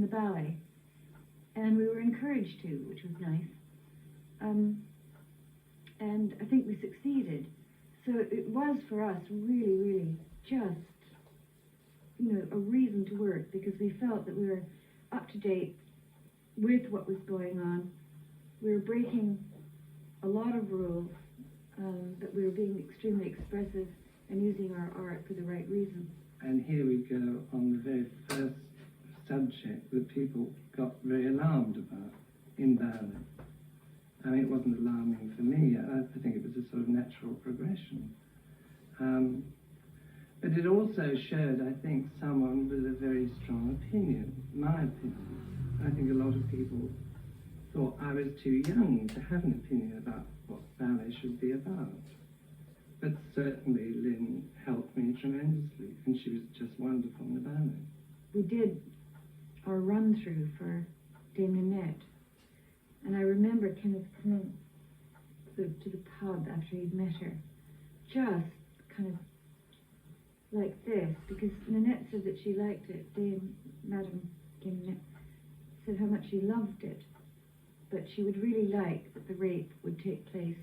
the ballet. And we were encouraged to, which was nice. And I think we succeeded. So it was for us really, really just, you know, a reason to work, because we felt that we were up to date with what was going on. We were breaking a lot of rules, but we were being extremely expressive and using our art for the right reasons. And here we go on the very first subject that people got very alarmed about in ballet. I mean, it wasn't alarming for me. I think it was a sort of natural progression. But it also showed, I think, someone with a very strong opinion, my opinion. I think a lot of people thought I was too young to have an opinion about what ballet should be about. But certainly Lynn helped me tremendously, and she was just wonderful in the ballet. We did our run-through for Dame Nanette, and I remember Kenneth coming to the pub after he'd met her, just kind of like this, because Nanette said that she liked it. Madame Nanette said how much she loved it, but she would really like that the rape would take place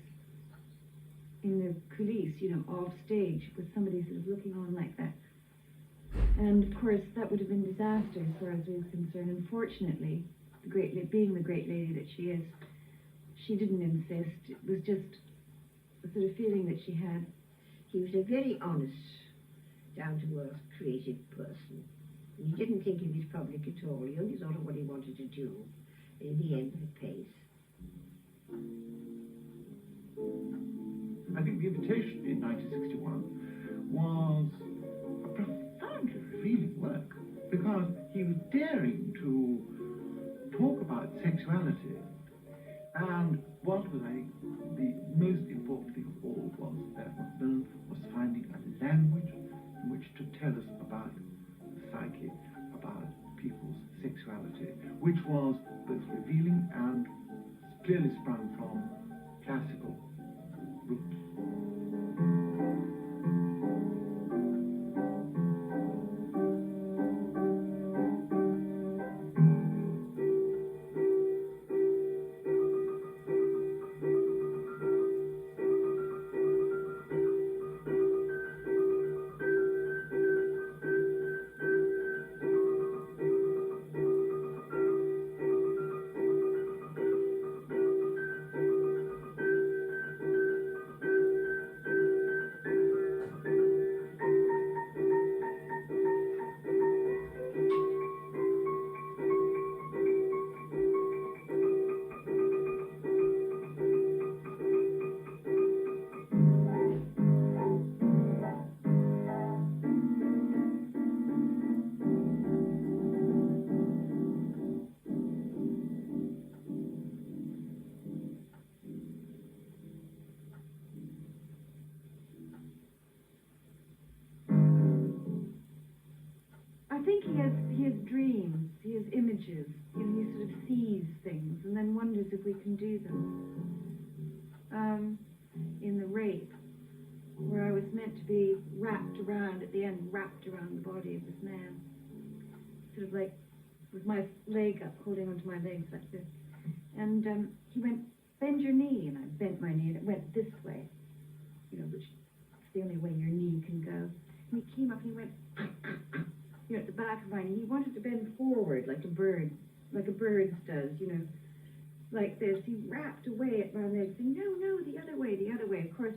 in the coulisses, you know, off stage, with somebody sort of looking on like that. And of course, that would have been disaster as far as we were concerned. Unfortunately, being the great lady that she is, she didn't insist. It was just a sort of feeling that she had. He was a very honest, down-to-earth, creative person. He didn't think of his public at all. He only thought of what he wanted to do. And in the end, it pays. I think the invitation in 1961 was a profoundly revealing work, because he was daring to talk about sexuality, and what was, I think, the most important thing of all was that Macmillan was finding a language in which to tell us about the psyche, about people's sexuality, which was both revealing and clearly sprung from classical roots. He has dreams, he has images, you know, he sort of sees things and then wonders if we can do them. In the rape, where I was meant to be wrapped around, at the end, wrapped around the body of this man, sort of like with my leg up, holding onto my legs like this. And he went, bend your knee, and I bent my knee, and it went this way, you know, which is the only way your knee can go. And he came up and he went, you know, at the back of my knee. He wanted to bend forward like a bird does, you know, like this. He wrapped away at my legs, saying, no, the other way, the other way. Of course,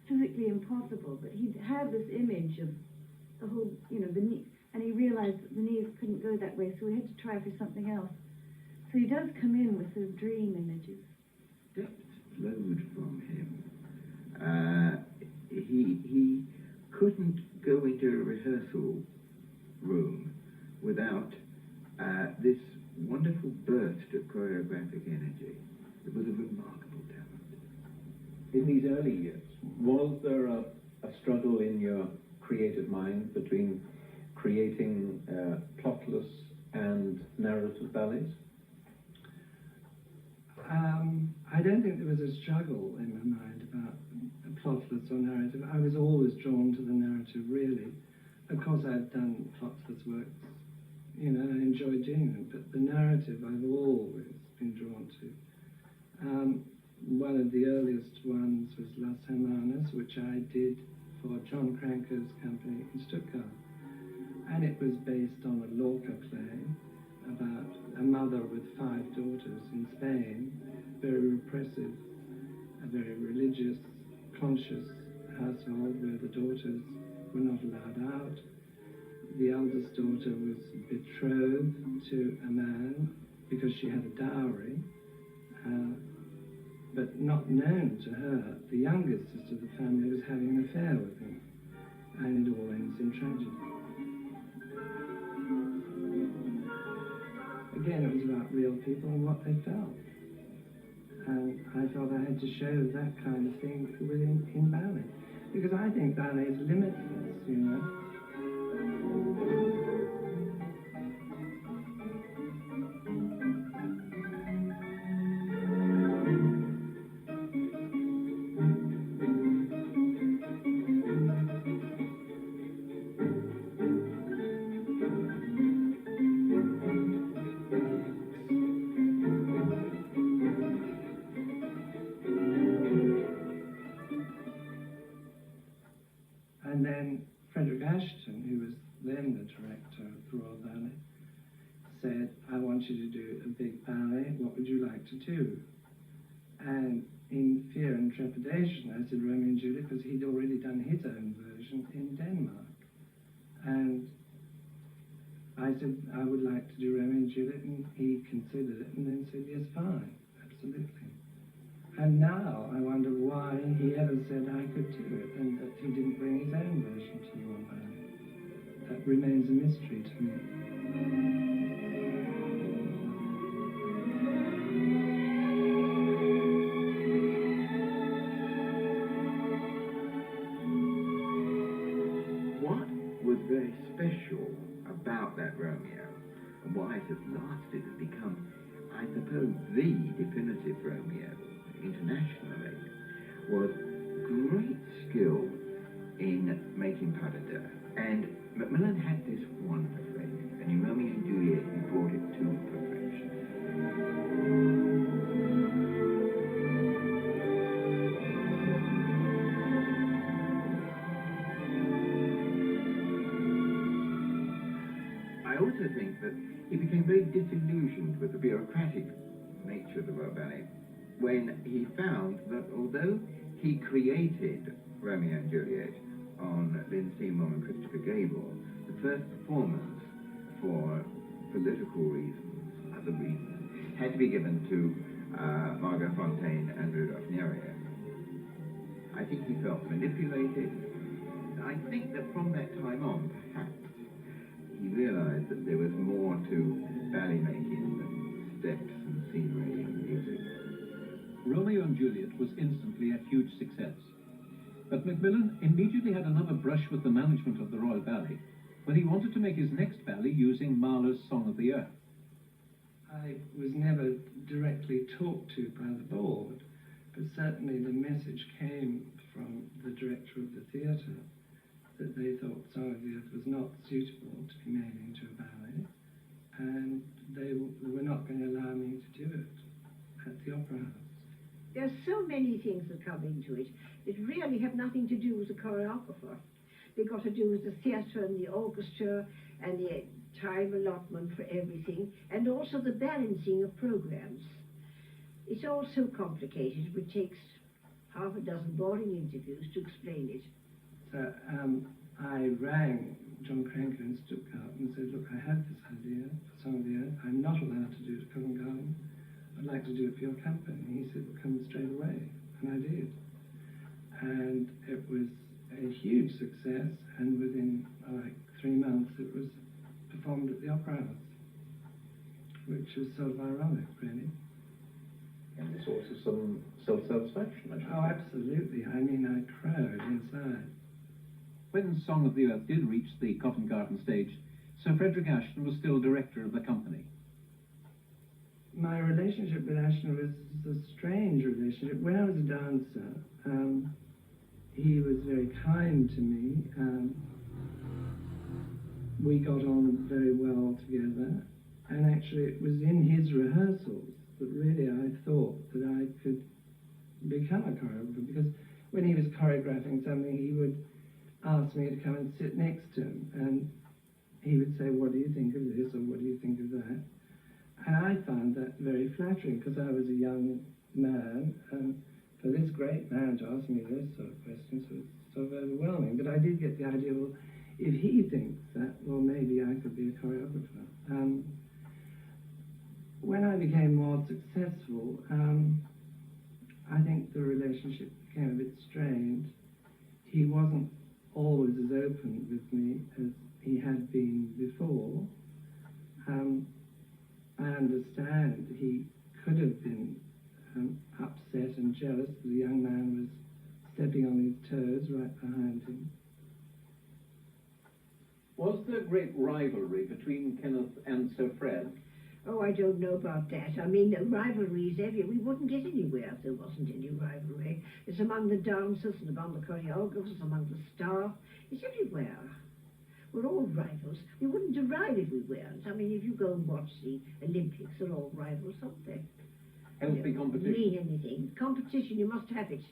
physically impossible, but he had this image of the whole, you know, the knee, and he realized that the knees couldn't go that way, so he had to try for something else. So he does come in with sort of dream images. Depth flowed from him. He couldn't go into a rehearsal room without this wonderful burst of choreographic energy. It was a remarkable talent. In these early years, was there a struggle in your creative mind between creating plotless and narrative ballets? I don't think there was a struggle in my mind about plotless or narrative. I was always drawn to the narrative, really. Of course, I've done plotless works you know, I enjoy doing it, but the narrative I've always been drawn to. One of the earliest ones was Las Hermanas, which I did for John Cranko's company in Stuttgart. And it was based on a Lorca play about a mother with 5 daughters in Spain, very repressive, a very religious, conscious household where the daughters were not allowed out. The eldest daughter was betrothed to a man because she had a dowry, but not known to her. The youngest sister of the family was having an affair with him, and it all ends in tragedy. Again, it was about real people and what they felt. And I felt I had to show that kind of thing in ballet. Because I think ballet is limitless, you know. And then Frederick Ashton, who was then the director of the Royal Ballet, said, I want you to do a big ballet, what would you like to do? And in fear and trepidation, I said Romeo and Juliet, because he'd already done his own version in Denmark. And I said, I would like to do Romeo and Juliet, and he considered it and then said, yes, fine, absolutely. And now I wonder why he ever said I could do it and that he didn't bring his own version to the Royal Ballet. That remains a mystery to me. What was very special about that Romeo, and why it has lasted and become, I suppose, the definitive Romeo internationally, was great skill in making pas de deux. And Macmillan had this wonderfully, and in Romeo and Juliet he brought it to perfection. I also think that he became very disillusioned with the bureaucratic nature of the Royal Ballet when he found that although he created Romeo and Juliet on Lynn Seymour and Christopher Gable, the first performance, for political reasons, other reasons, had to be given to Margot Fonteyn and Rudolph Nureyev. I think he felt manipulated. I think that from that time on, perhaps, he realized that there was more to ballet making than steps and scenery and music. Romeo and Juliet was instantly a huge success. But Macmillan immediately had another brush with the management of the Royal Ballet when he wanted to make his next ballet using Mahler's Song of the Earth. I was never directly talked to by the board, but certainly the message came from the director of the theatre that they thought Song of the Earth was not suitable to be made into a ballet, and they were not going to allow me to do it at the Opera House. There are so many things that come into it that really have nothing to do with the choreographer. They've got to do with the theatre and the orchestra and the time allotment for everything, and also the balancing of programs. It's all so complicated, it takes half a dozen boring interviews to explain it. So I rang John Cranko in Stuttgart and said, look, I have this idea for Song of the Earth. I'm not allowed to do it at Covent Garden. I'd like to do it for your company. He said, well, come straight away. And I did. And it was a huge success, and within like 3 months it was performed at the Opera House, which was sort of ironic, really. And there's also some self-satisfaction, I should Oh, say. absolutely. I mean, I crowed inside. When Song of the Earth did reach the Covent Garden stage, Sir Frederick Ashton was still director of the company. My relationship with Ashton was a strange relationship. When I was a dancer, he was very kind to me, we got on very well together, and actually it was in his rehearsals that really I thought that I could become a choreographer, because when he was choreographing something, he would ask me to come and sit next to him, and he would say, what do you think of this, or what do you think of that? And I found that very flattering, because I was a young man, and for this great man to ask me those sort of questions was sort of overwhelming. But I did get the idea, well, if he thinks that, well, maybe I could be a choreographer. When I became more successful, I think the relationship became a bit strained. He wasn't always as open with me as he had been before. I understand he could have been upset and jealous that a young man was stepping on his toes right behind him. Was there great rivalry between Kenneth and Sir Fred? Oh, I don't know about that. I mean, rivalries everywhere. We wouldn't get anywhere if there wasn't any rivalry. It's among the dancers and among the choreographers, among the staff. It's everywhere. We're all rivals. We wouldn't arrive if we weren't. I mean, if you go and watch the Olympics, they're all rivals, aren't they? Healthy competition. Mean anything. Competition, you must have it.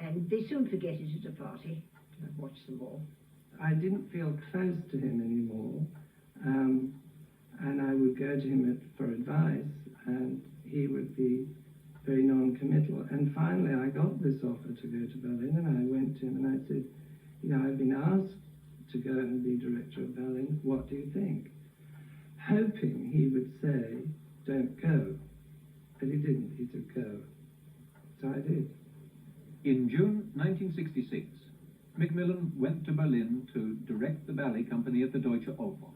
And they soon forget it at a party. I've watched them all. I didn't feel close to him anymore, and I would go to him for advice, and he would be very non-committal. And finally I got this offer to go to Berlin, and I went to him and I said, you know, I've been asked to go and be director of Berlin, what do you think? Hoping he would say, don't go. But he didn't, he said go. So I did. In June 1966, Macmillan went to Berlin to direct the ballet company at the Deutsche Oper.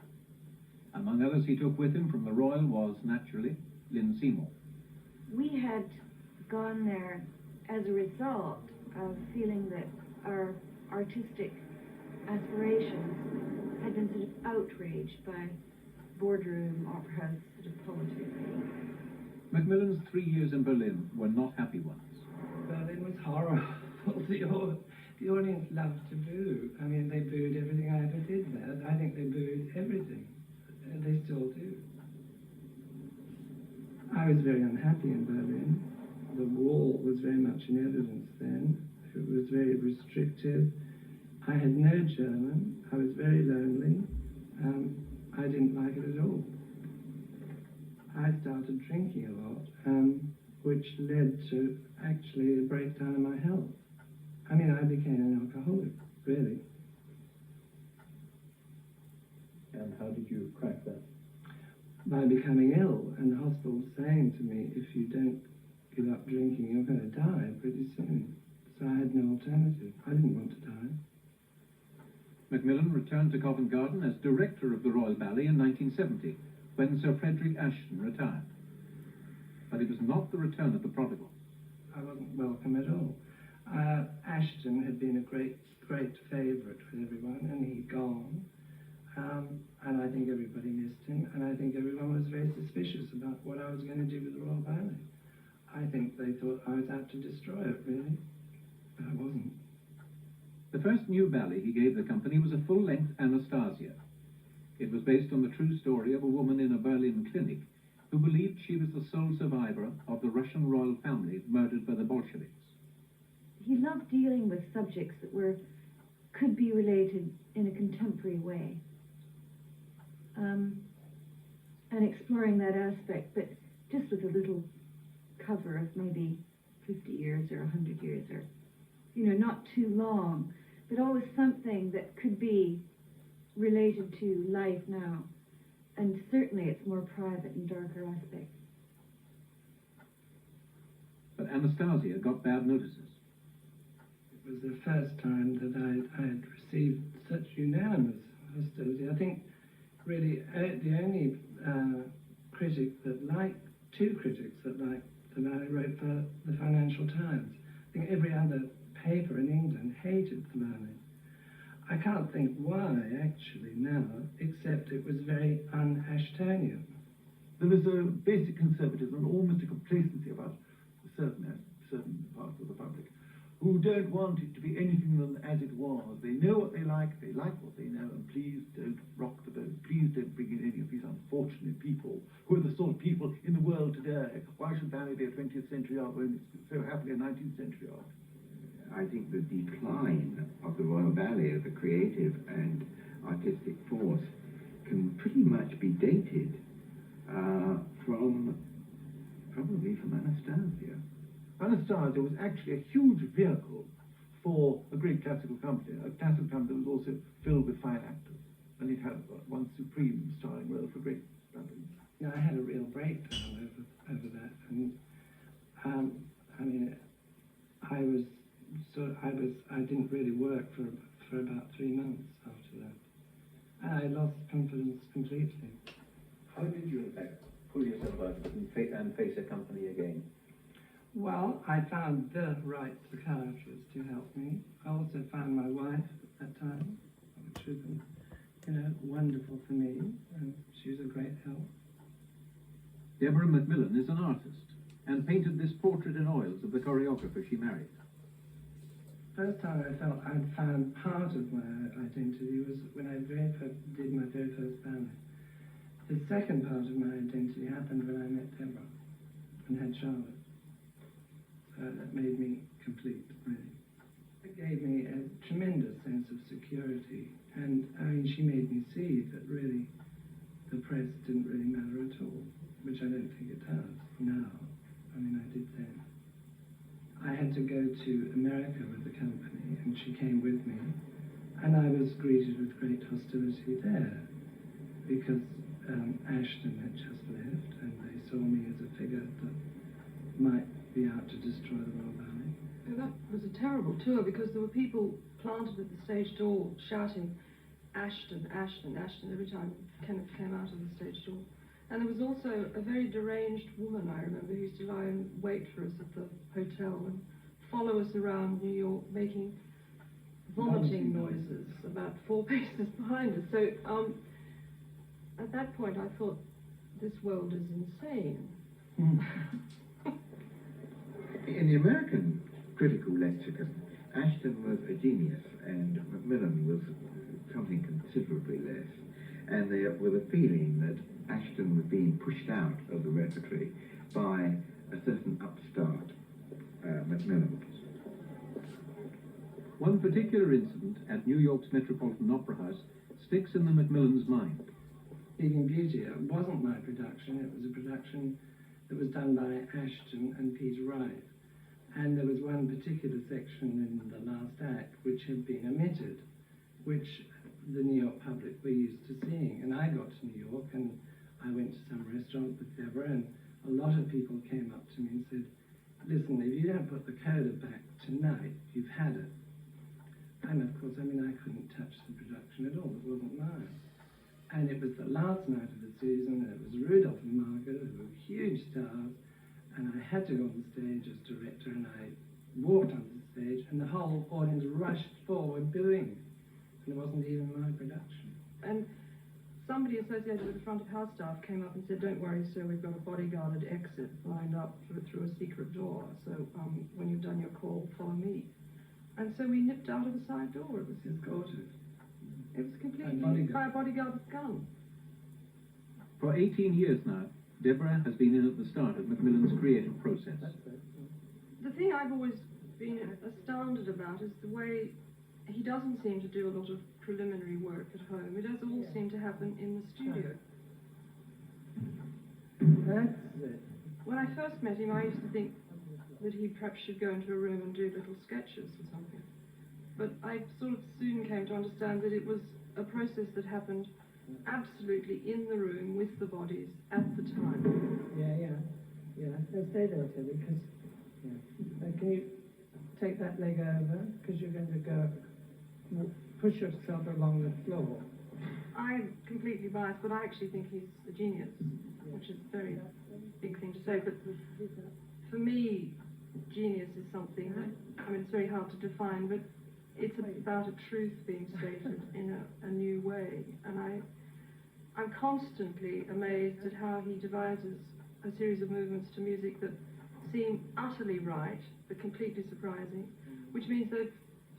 Among others he took with him from the Royal was, naturally, Lynn Seymour. We had gone there as a result of feeling that our artistic aspirations had been sort of outraged by boardroom, opera house sort of politics. Macmillan's 3 years in Berlin were not happy ones. Berlin was horrible. The audience loved to boo. I mean, they booed everything I ever did there. I think they booed everything. And they still do. I was very unhappy in Berlin. The wall was very much in evidence then. It was very restrictive. I had no German. I was very lonely. I didn't like it at all. I started drinking a lot, which led to actually a breakdown in my health. I mean, I became an alcoholic, really. And how did you crack that? By becoming ill, and the hospital saying to me, if you don't give up drinking, you're going to die pretty soon. So I had no alternative. I didn't want to die. Macmillan returned to Covent Garden as director of the Royal Ballet in 1970, when Sir Frederick Ashton retired. But it was not the return of the prodigal. I wasn't welcome at all. Ashton had been a great favourite with everyone, and he'd gone. And I think everybody missed him, and I think everyone was very suspicious about what I was going to do with the Royal Ballet. I think they thought I was out to destroy it, really, but I wasn't. The first new ballet he gave the company was a full-length Anastasia. It was based on the true story of a woman in a Berlin clinic who believed she was the sole survivor of the Russian royal family murdered by the Bolsheviks. He loved dealing with subjects that could be related in a contemporary way. And exploring that aspect, but just with a little cover of maybe 50 years or 100 years, or, you know, not too long, but always something that could be related to life now. And certainly it's more private and darker aspects. But Anastasia got bad notices. It was the first time that I had received such unanimous hostility. I think really the only critic that liked, two critics that liked the ballet wrote for the Financial Times. I think every other paper in England hated the ballet. I can't think why, actually, now, except it was very un-Ashtonian. There was a basic conservatism and almost a complacency about certain parts of the public. who don't want it to be anything than as it was. They know what they like what they know, and please don't rock the boat. Please don't bring in any of these unfortunate people who are the sort of people in the world today. Why should ballet be a 20th century art when it's so happily a 19th century art? I think the decline of the Royal Ballet as a creative and artistic force can pretty much be dated probably from Anastasia. Anastasia was actually a huge vehicle for a great classical company, a classical company that was also filled with fine actors, and it had one supreme starring role for great ballerina. No, I had a real breakdown over that, and I mean, I didn't really work for about 3 months after that. And I lost confidence completely. How did you, in fact, pull yourself out and face a company again? Well, I found the right psychiatrist to help me. I also found my wife at that time, which was, wonderful for me, and she was a great help. Deborah Macmillan is an artist and painted this portrait in oils of the choreographer she married. First time I felt I'd found part of my identity was when I did my very first ballet. The second part of my identity happened when I met Deborah and had Charlotte. So that made me complete, really. It gave me a tremendous sense of security, and she made me see that really the press didn't really matter at all, which I don't think it does now. I did then. I had to go to America with the company, and she came with me, and I was greeted with great hostility there, because Ashton had just left, and they saw me as a figure that might be out to destroy the Royal Ballet. And that was a terrible tour, because there were people planted at the stage door shouting, "Ashton, Ashton, Ashton," every time Kenneth came out of the stage door. And there was also a very deranged woman, I remember, who used to lie and wait for us at the hotel and follow us around New York, making vomiting noises about 4 paces behind us. So at that point I thought, this world is insane. In the American critical lexicon, Ashton was a genius and Macmillan was something considerably less. And there was a feeling that Ashton was being pushed out of the repertory by a certain upstart, Macmillan. One particular incident at New York's Metropolitan Opera House sticks in the Macmillans' mind. Sleeping Beauty, it wasn't my production, it was a production that was done by Ashton and Peter Wright. And there was one particular section in the last act which had been omitted, which the New York public were used to seeing. And I got to New York and I went to some restaurant with Deborah, and a lot of people came up to me and said, "Listen, if you don't put the coda back tonight, you've had it." And of course, I couldn't touch the production at all, it wasn't mine. And it was the last night of the season, and it was Rudolph and Margaret, who were huge stars, and I had to go on stage as director, and I walked onto the stage, and the whole audience rushed forward booing. And it wasn't even my production. And somebody associated with the front of house staff came up and said, "Don't worry, sir, we've got a bodyguarded exit lined up through a secret door, so when you've done your call, follow me." And so we nipped out of the side door. It was Escorted. It was completely by a bodyguard with a gun. For 18 years now, Deborah has been in at the start of Macmillan's creative process. The thing I've always been astounded about is the way he doesn't seem to do a lot of preliminary work at home. It does all seem to happen in the studio. That's it. When I first met him, I used to think that he perhaps should go into a room and do little sketches or something. But I sort of soon came to understand that it was a process that happened absolutely in the room with the bodies at the time. Yeah. So stay there, Tilly, because... Yeah. Can you take that leg over? Because you're going to go... Push yourself along the floor. I'm completely biased, but I actually think he's a genius, which is a very big thing to say. But for me, genius is something that, it's very hard to define, but it's about a truth being stated in a new way. And I'm constantly amazed at how he devises a series of movements to music that seem utterly right, but completely surprising, which means they've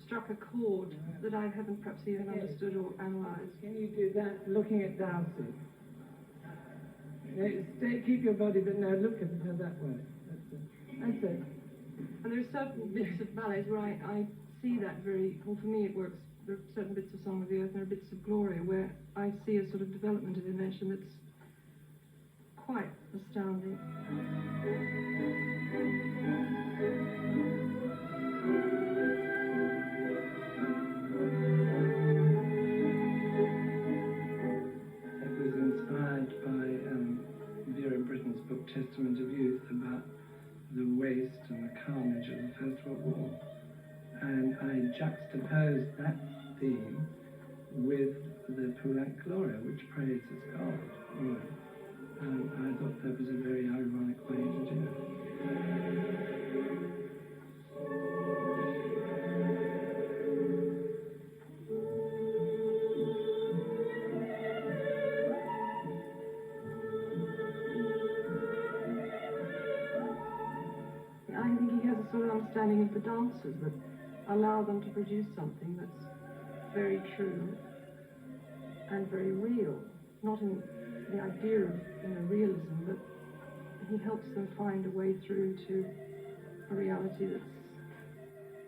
struck a chord that I haven't perhaps even understood or analysed. Can you do that looking at Darcy? Keep your body, but now look at her that way. That's it. And there are certain bits of ballets where I see that very, well, for me it works. There are certain bits of Song of the Earth and there are bits of Gloria where I see a sort of development of invention that's quite astounding. It was inspired by Vera Britton's book Testament of Youth about the waste and the carnage of the First World War. And I juxtaposed that theme with the Poulenc Gloria, which praises God. You know. And I thought that was a very ironic way to do it. I think he has a sort of understanding of the dancers that allow them to produce something that's very true and very real. Not in the idea of realism, but he helps them find a way through to a reality that's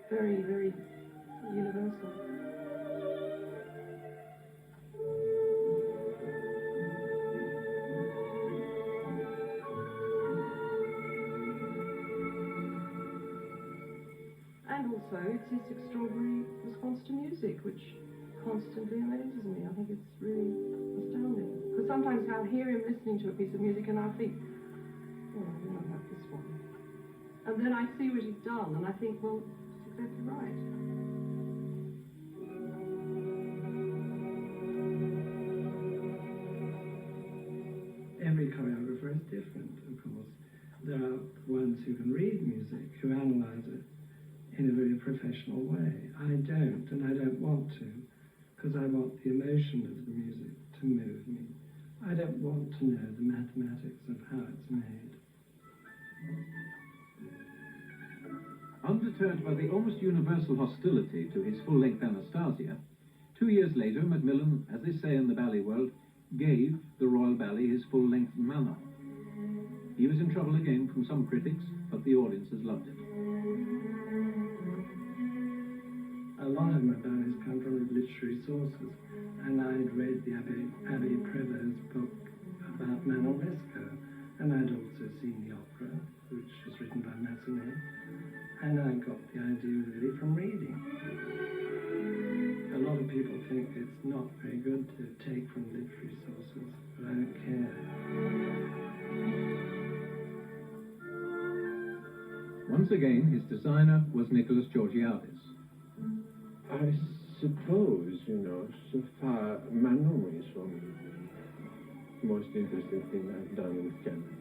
very, very universal. And also, it's his extraordinary response to music, which constantly amazes me. I think it's really astounding. Because sometimes I'll hear him listening to a piece of music and I'll think, oh, I don't know about this one. And then I see what he's done and I think, well, it's exactly right. Every choreographer is different, of course. There are ones who can read music, who analyse it in a very professional way. I don't, and I don't want to, because I want the emotion of the music to move me. I don't want to know the mathematics of how it's made. Undeterred by the almost universal hostility to his full-length Anastasia, 2 years later, Macmillan, as they say in the ballet world, gave the Royal Ballet his full-length Manon. He was in trouble again from some critics, but the audiences loved it. A lot of my ballets come from literary sources, and I'd read the Abbé Prévost's book about Manon Lescaut, and I'd also seen the opera, which was written by Macmillan, and I got the idea really from reading. A lot of people think it's not very good to take from literary sources, but I don't care. Once again, his designer was Nicholas Georgiadis. I suppose, so far, Manon is the most interesting thing I've done in Kenneth.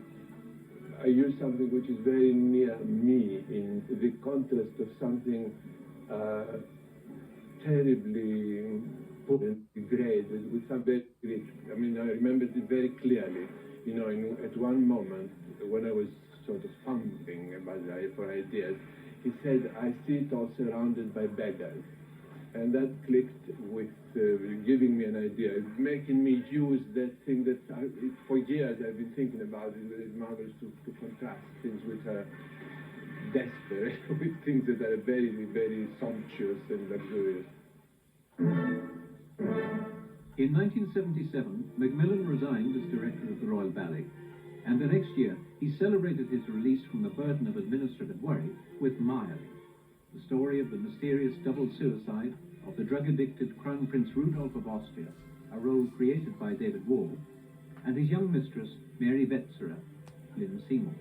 I use something which is very near me in the contrast of something terribly poor and degraded with some very Greek. I mean, I remember it very clearly, at one moment when I was sort of fumbling about for ideas, he said, I see it all surrounded by beggars. And that clicked with giving me an idea, making me use that thing that for years I've been thinking about. It's marvelous to contrast things which are desperate with things that are very, very sumptuous and luxurious. In 1977, Macmillan resigned as director of the Royal Ballet, and the next year he celebrated his release from the burden of administrative worry with Macmillan, the story of the mysterious double suicide of the drug-addicted Crown Prince Rudolph of Austria, a role created by David Wall, and his young mistress, Mary Wetzera, Lynn Seymour.